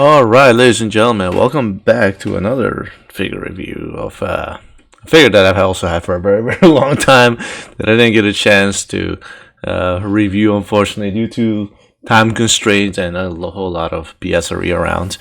Alright, ladies and gentlemen, welcome back to another figure review of a figure that I've also had for a very, very long time that I didn't get a chance to review, unfortunately, due to time constraints and a whole lot of BSery around.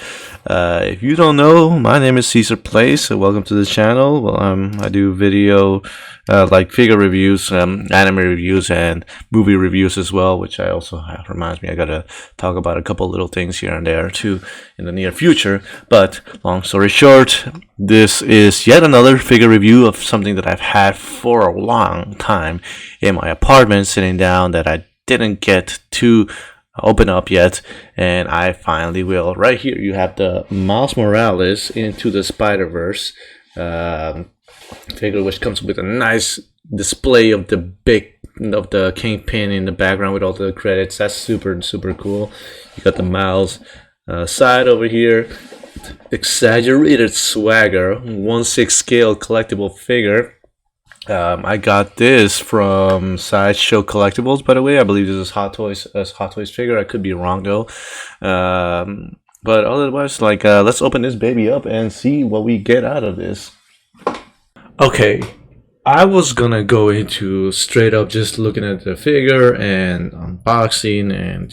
If you don't know, my name is Caesar Plays, so welcome to the channel. Well, I do video like figure reviews, anime reviews, and movie reviews as well, which I also have, reminds me I gotta talk about a couple little things here and there too in the near future. But long story short, this is yet another figure review of something that I've had for a long time in my apartment, sitting down, that I didn't get to open up yet, and I finally will. Right here you have the Miles Morales into the Spiderverse figure, which comes with a nice display of the Kingpin in the background with all the credits. That's super cool. You got the Miles side over here, exaggerated swagger, 1/6 scale collectible figure. I got this from Sideshow Collectibles, by the way. I believe this is Hot Toys figure. I could be wrong though. But otherwise, let's open this baby up and see what we get out of this. Okay, I was gonna go into straight up just looking at the figure and unboxing, and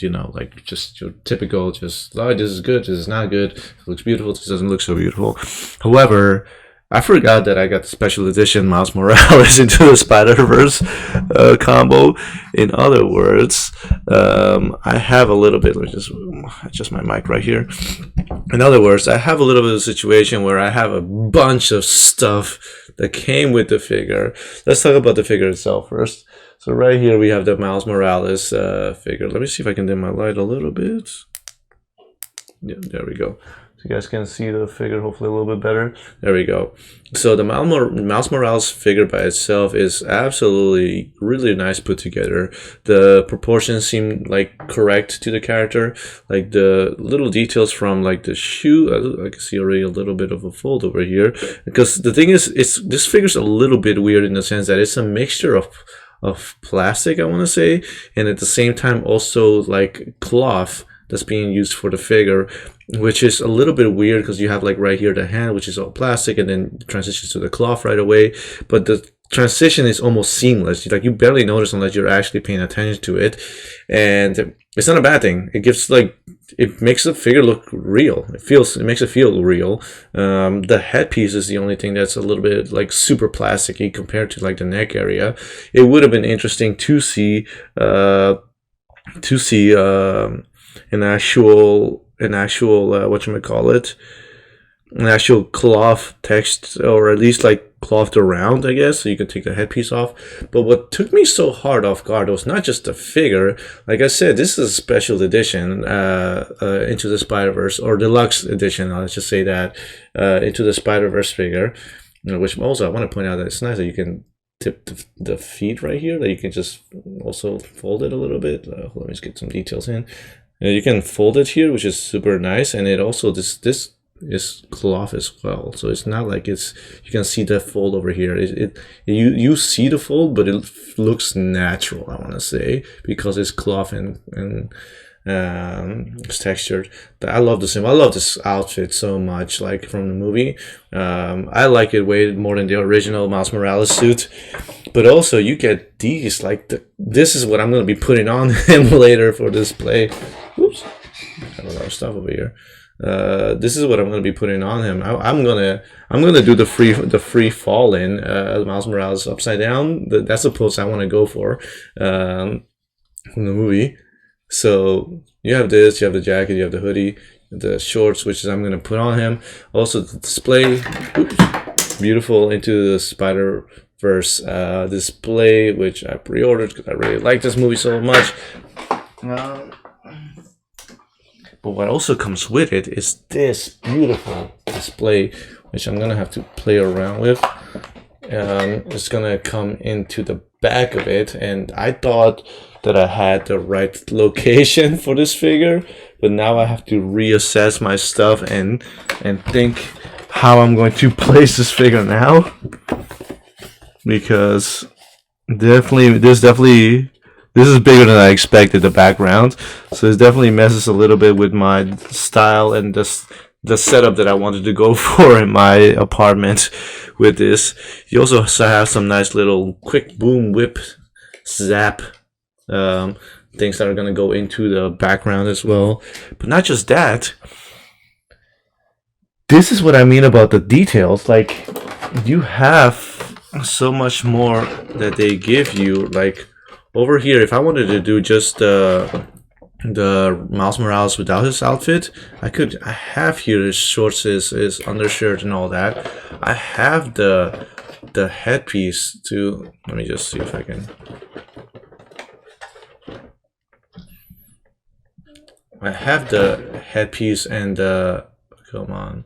just your typical, just this is good, this is not good, it looks beautiful, this doesn't look so beautiful. However, I forgot that I got the special edition Miles Morales into the Spider-Verse combo. In other words, I have a little bit, let me just adjust my mic right here. In other words, I have a little bit of a situation where I have a bunch of stuff that came with the figure. Let's talk about the figure itself first. So right here we have the Miles Morales figure. Let me see if I can dim my light a little bit. Yeah, there we go. So you guys can see the figure hopefully a little bit better. There we go. So the Miles Morales figure by itself is absolutely really nice put together. The proportions seem like correct to the character. Like the little details from like the shoe, I can see already a little bit of a fold over here. Because the thing is, this figure's a little bit weird in the sense that it's a mixture of plastic, I want to say, and at the same time also like cloth that's being used for the figure, which is a little bit weird because you have like right here the hand, which is all plastic, and then transitions to the cloth right away. But the transition is almost seamless. Like you barely notice unless you're actually paying attention to it, and it's not a bad thing. It makes the figure look real. It makes it feel real. The headpiece is the only thing that's a little bit like super plasticky compared to like the neck area. It would have been interesting to see an actual whatchamacallit, an actual cloth text, or at least like clothed around, I guess, so you can take the headpiece off. But what took me so hard off guard was not just the figure. Like I said, this is a special edition, Into the Spider-Verse, or deluxe edition, let's just say that, Into the Spider-Verse figure, which also I want to point out that it's nice that you can tip the feet right here, that you can just also fold it a little bit. Let me just get some details in. You can fold it here, which is super nice, and it also this is cloth as well, so it's not like you can see the fold over here. You see the fold, but it looks natural, I want to say, because it's cloth and it's textured. I love this outfit so much, like from the movie. I like it way more than the original Miles Morales suit. But also you get these, this is what I'm going to be putting on him later for display. Oops, I have a lot of stuff over here. This is what I'm going to be putting on him. I'm gonna do the free fall in Miles Morales upside down. That's the pose I want to go for from the movie. So you have this, you have the jacket, you have the hoodie, the shorts, which I'm going to put on him. Also the display, beautiful Into the Spider-Verse display, which I pre-ordered because I really like this movie so much. But what also comes with it is this beautiful display, which I'm going to have to play around with. It's going to come into the back of it, and I thought that I had the right location for this figure, but now I have to reassess my stuff and think how I'm going to place this figure now, because this This is bigger than I expected, the background. So it definitely messes a little bit with my style and the setup that I wanted to go for in my apartment with this. You also have some nice little quick boom whip zap things that are going to go into the background as well. But not just that. This is what I mean about the details. Like, you have so much more that they give you. Like, over here, if I wanted to do just the Miles Morales without his outfit, I have here his shorts, his undershirt and all that. I have the headpiece to, let me just see if I can. I have the headpiece and come on.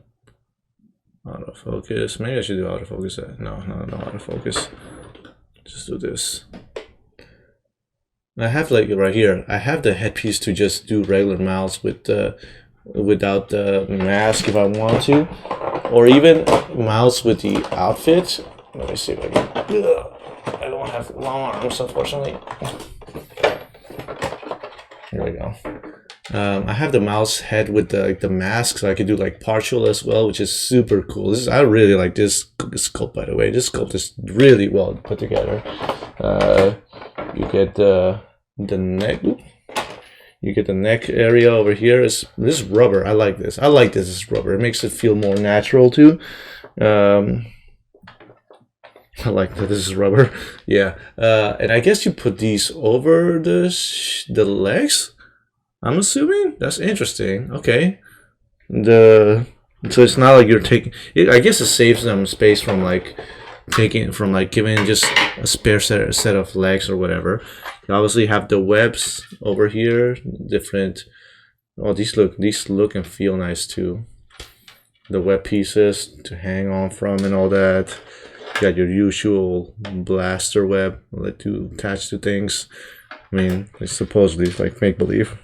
Autofocus. Maybe I should do autofocus. No, autofocus. Just do this. I have, like, right here, I have the headpiece to just do regular Miles with without the mask if I want to, or even Miles with the outfit. Let me see if I can. I don't have long arms, unfortunately. Here we go. I have the mouse head with the mask, so I can do like partial as well, which is super cool. I really like this sculpt, by the way. This sculpt is really well put together. You get the neck. You get the neck area over here. This is rubber. I like this. I like this as rubber. It makes it feel more natural too. I like that this is rubber. Yeah. And I guess you put these over the legs. I'm assuming. That's interesting. Okay. So it's not like you're taking it. I guess it saves them space from like giving just a spare set of legs or whatever. You obviously have the webs over here, different. Oh, these look and feel nice too. The web pieces to hang on from and all that. You got your usual blaster web to attach to things. I mean, it's supposedly like make believe.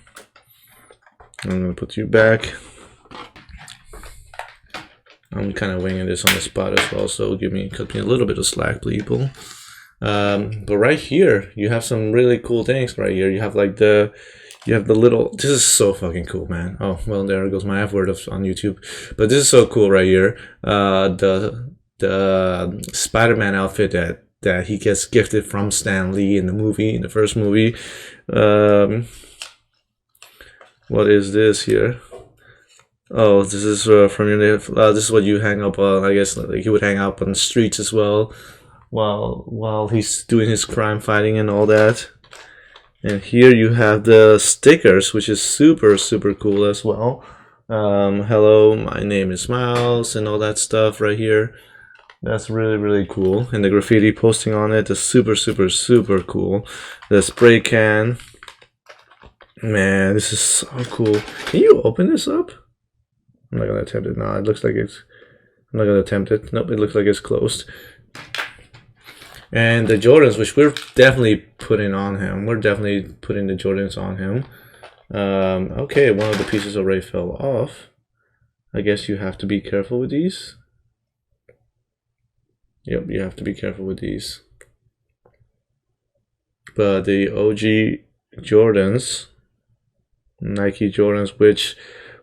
I'm gonna put you back. I'm kind of winging this on the spot as well, so cut me a little bit of slack, people. But right here, you have some really cool things. Right here, you have like the little. This is so fucking cool, man. Oh well, there goes my F word on YouTube. But this is so cool right here. The Spider-Man outfit that he gets gifted from Stan Lee in the first movie. What is this here? Oh, this is from your. This is what you hang up on. I guess like he would hang up on the streets as well, while he's doing his crime fighting and all that. And here you have the stickers, which is super cool as well. Hello, my name is Miles, and all that stuff right here. That's really cool. And the graffiti posting on it is super cool. The spray can. Man, this is so cool. Can you open this up? I'm not gonna attempt it now. It looks like it's. I'm not gonna attempt it. Nope, it looks like it's closed. And the Jordans, which we're definitely putting on him. We're definitely putting the Jordans on him. Okay, one of the pieces already fell off. I guess you have to be careful with these. Yep, you have to be careful with these. But the OG Jordans, Nike Jordans, which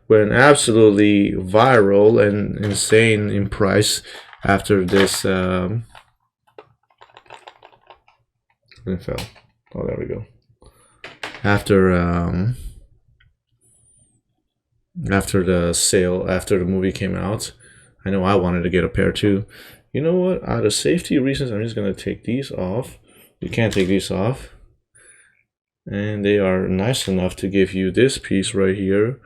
went absolutely viral and insane in price after this. It fell. Oh, there we go. After the sale, after the movie came out, I know I wanted to get a pair too. You know what? Out of safety reasons, I'm just gonna take these off. You can't take these off. And they are nice enough to give you this piece right here,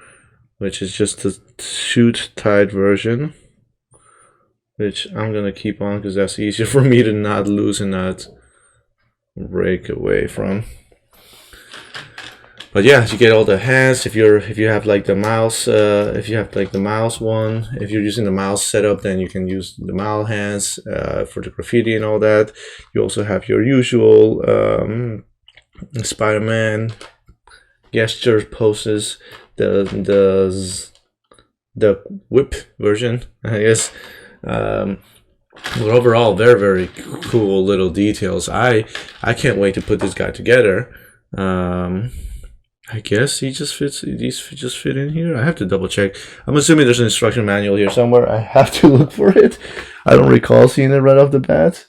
which is just the shoot tight version, which I'm gonna keep on because that's easier for me to not lose and not break away from. But yeah, you get all the hands. If you have like the mouse, if you have like the mouse one, if you're using the mouse setup, then you can use the mouse hands for the graffiti and all that. You also have your usual Spider-Man gesture poses, the whip version, I guess. But overall, very cool little details. I can't wait to put this guy together. I guess he just fits. These just fit in here. I have to double check. I'm assuming there's an instruction manual here somewhere. I have to look for it. I don't recall seeing it right off the bat.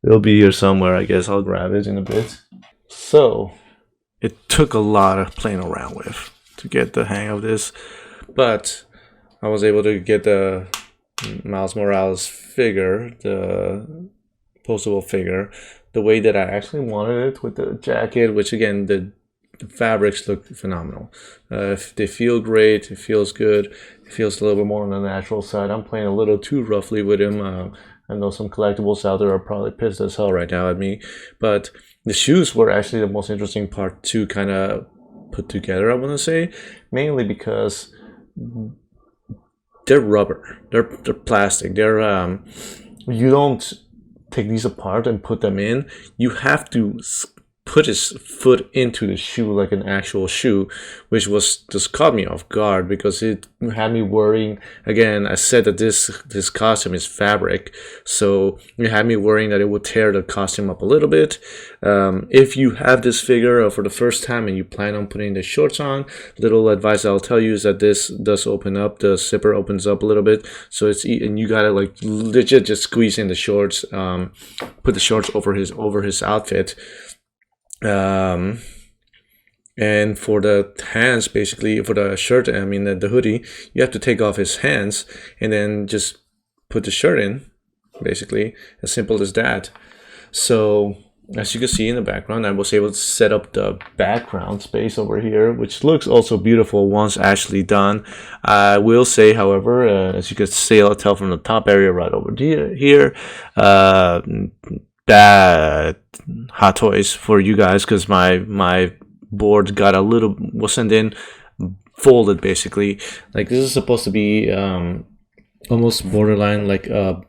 It'll be here somewhere. I guess I'll grab it in a bit. So it took a lot of playing around with to get the hang of this, but I was able to get the Miles Morales figure, the postable figure, the way that I actually wanted it, with the jacket, which again, the fabrics look phenomenal. They feel great. It feels good. It feels a little bit more on the natural side. I'm playing a little too roughly with him. I know some collectibles out there are probably pissed as hell right now at me, but the shoes were actually the most interesting part to kind of put together, I want to say, mainly because they're rubber, they're plastic, they're you don't take these apart and put them in. You have to put his foot into the shoe like an actual shoe, which was just caught me off guard because it had me worrying. Again, I said that this costume is fabric, so it had me worrying that it would tear the costume up a little bit. If you have this figure for the first time and you plan on putting the shorts on, little advice I'll tell you is that this does open up. The zipper opens up a little bit, so it's, and you gotta like legit just squeeze in the shorts, put the shorts over his outfit. And for the hands, basically for the shirt, I mean the hoodie, you have to take off his hands and then just put the shirt in, basically, as simple as that. So as you can see in the background, I was able to set up the background space over here, which looks also beautiful once actually done. I will say, however, as you can tell from the top area right over here, bad Hot Toys for you guys, because my board got a little, wasn't in folded, basically. Like, this is supposed to be almost borderline like a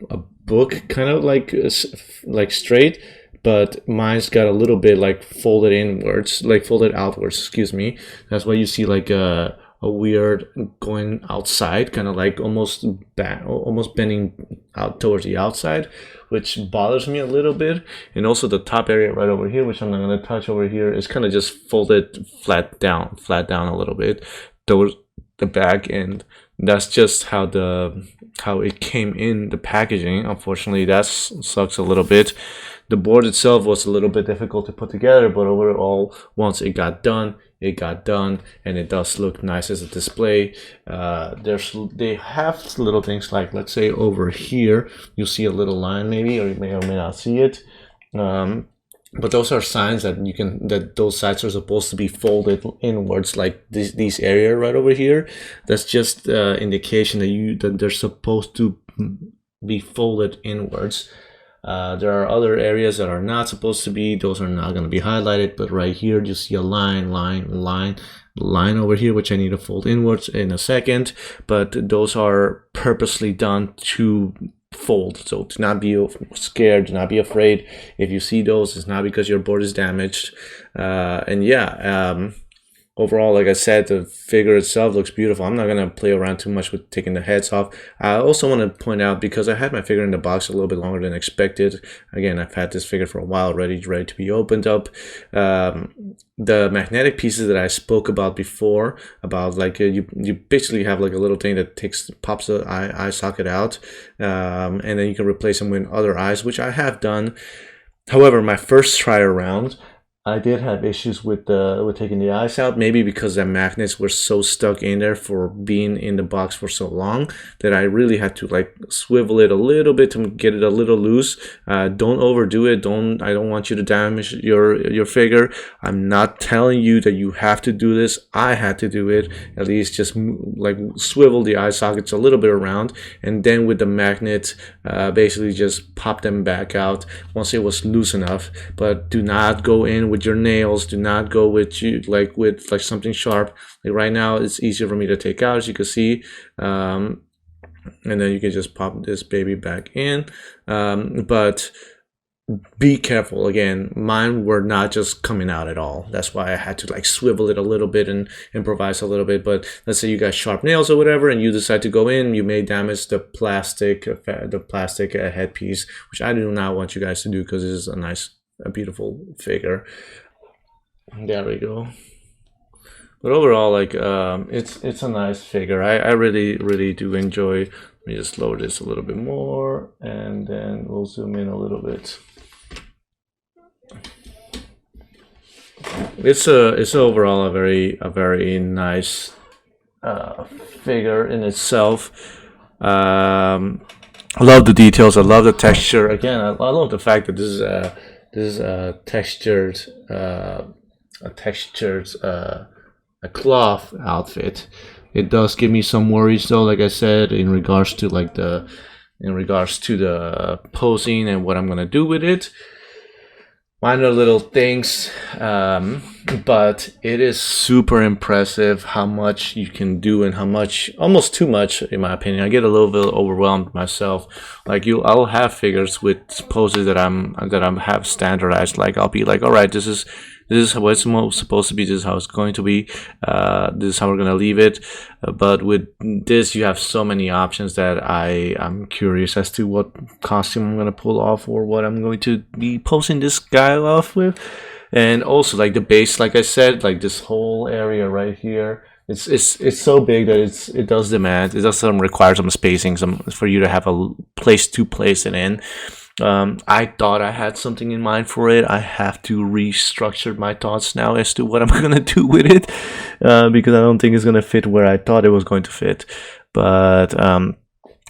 book, kind of like straight, but mine's got a little bit like folded inwards, like folded outwards, excuse me. That's why you see like a weird going outside, kind of like almost bending out towards the outside, which bothers me a little bit. And also the top area right over here, which I'm not going to touch over here, is kind of just folded flat down a little bit towards the back, and that's just how it came in the packaging. Unfortunately, that sucks a little bit. The board itself was a little bit difficult to put together, but overall, once it got done, and it does look nice as a display. They have little things like, let's say over here, you'll see a little line maybe, or you may or may not see it. But those are signs that those sides are supposed to be folded inwards, like these area right over here. That's just indication that they're supposed to be folded inwards. There are other areas that are not supposed to be. Those are not going to be highlighted, but right here you see a line over here, which I need to fold inwards in a second, but those are purposely done to fold. So do not be scared, do not be afraid. If you see those, it's not because your board is damaged. And yeah, overall, like I said, the figure itself looks beautiful. I'm not going to play around too much with taking the heads off. I also want to point out, because I had my figure in the box a little bit longer than expected. Again, I've had this figure for a while, ready to be opened up. The magnetic pieces that I spoke about before, about like you basically have like a little thing that pops the eye socket out, and then you can replace them with other eyes, which I have done. However, my first try around, I did have issues with taking the eyes out, maybe because the magnets were so stuck in there for being in the box for so long that I really had to like swivel it a little bit to get it a little loose. Don't overdo it. I don't want you to damage your figure. I'm not telling you that you have to do this. I had to do it. At least just like swivel the eye sockets a little bit around, and then with the magnet, basically just pop them back out once it was loose enough. But do not go in with your nails. Do not go with something sharp. Like right now, it's easier for me to take out, as you can see, and then you can just pop this baby back in. But be careful. Again, mine were not just coming out at all. That's why I had to like swivel it a little bit and improvise a little bit. But let's say you got sharp nails or whatever, and you decide to go in, you may damage the plastic headpiece, which I do not want you guys to do, because it is a beautiful figure. There we go. But overall, like, it's a nice figure. I really do enjoy. Let me just lower this a little bit more, and then we'll zoom in a little bit. It's overall a very nice figure in itself. I love the details. I love the texture. Again, I love the fact that this is a textured a cloth outfit. It does give me some worries though, like I said, in regards to the posing and what I'm gonna do with it. Minor little things, but it is super impressive how much you can do and how much, almost too much in my opinion. I get a little bit overwhelmed myself. Like I'll have figures with poses that I have standardized. Like I'll be like, all right, this is how it's supposed to be. This is how it's going to be. This is how we're gonna leave it. But with this, you have so many options that I'm curious as to what costume I'm gonna pull off or what I'm going to be posing this guy off with. And also, like the base, like I said, like this whole area right here, it's so big that it does require some spacing, for you to have a place to place it in. I thought I had something in mind for it. I have to restructure my thoughts now as to what I'm gonna do with it, because I don't think it's gonna fit where I thought it was going to fit. But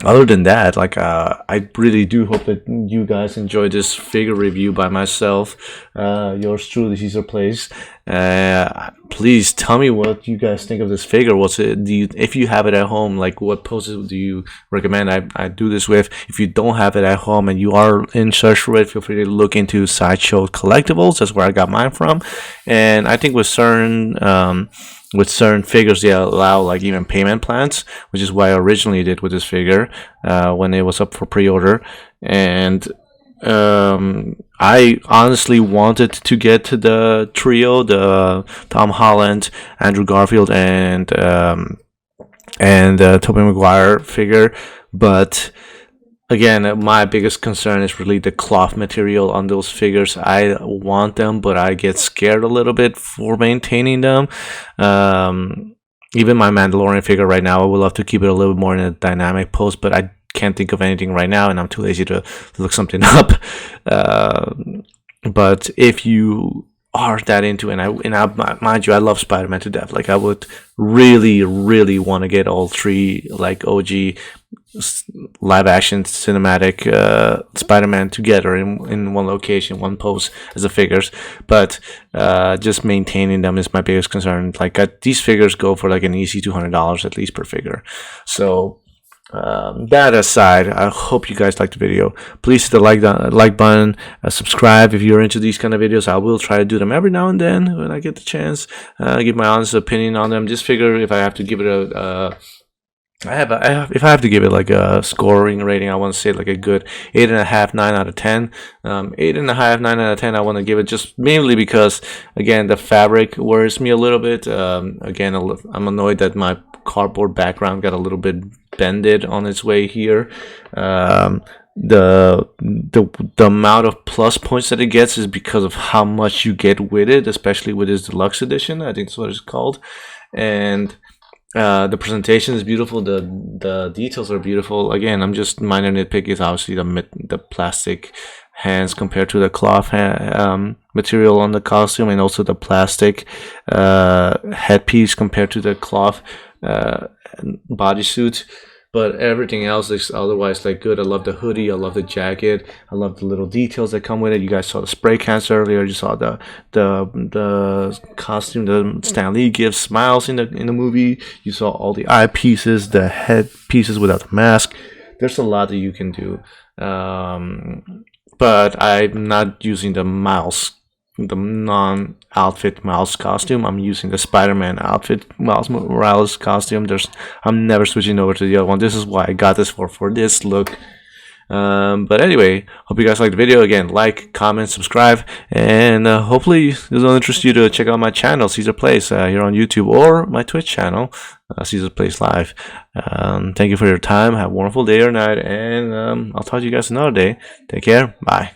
other than that, like I really do hope that you guys enjoyed this figure review by myself, yours truly, Caesar Plays. Please tell me what you guys think of this figure. If you have it at home, like what poses do you recommend I do this with? If you don't have it at home and you are in search for it, feel free to look into Sideshow Collectibles. That's where I got mine from. And I think with certain figures, they allow like even payment plans, which is what I originally did with this figure when it was up for pre-order. And I honestly wanted to get to the trio, the Tom Holland, Andrew Garfield, and Tobey Maguire figure, but again, my biggest concern is really the cloth material on those figures. I want them, but I get scared a little bit for maintaining them. Even my Mandalorian figure right now, I would love to keep it a little bit more in a dynamic pose, but I can't think of anything right now, and I'm too lazy to look something up. But if you are that into, mind you, I love Spider-Man to death. Like I would really want to get all three like OG live action cinematic Spider-Man together in one location, one pose as the figures. But just maintaining them is my biggest concern. Like these figures go for like an easy $200 at least per figure. So that aside, I hope you guys liked the video. Please hit the like button, subscribe if you're into these kind of videos. I will try to do them every now and then when I get the chance. Give my honest opinion on them. This figure, if I have to give it if I have to give it like a scoring rating, I want to say like a good 8.5, 9 out of 10. 8.5, 9 out of 10. I want to give it just mainly because, again, the fabric worries me a little bit. Again, I'm annoyed that my cardboard background got a little bit bended on its way here. The amount of plus points that it gets is because of how much you get with it, especially with this deluxe edition. I think that's what it's called. And the presentation is beautiful. The details are beautiful. Again, I'm just minor nitpick is obviously the plastic hands compared to the cloth material on the costume, and also the plastic headpiece compared to the cloth bodysuit. But everything else is otherwise like good. I love the hoodie. I love the jacket. I love the little details that come with it. You guys saw the spray cans earlier. You saw the costume that Stan Lee gives Smiles in the movie. You saw all the eye pieces, the head pieces without the mask. There's a lot that you can do. But I'm not using the non-outfit Miles costume. I'm using the Spider-Man outfit Miles Morales costume. I'm never switching over to the other one. This is why I got this for this look. But anyway, hope you guys liked the video. Again, like, comment, subscribe, and hopefully this will interest you to check out my channel, Caesar Plays, here on YouTube, or my Twitch channel, Caesar Plays Live. Thank you for your time. Have a wonderful day or night, and I'll talk to you guys another day. Take care. Bye.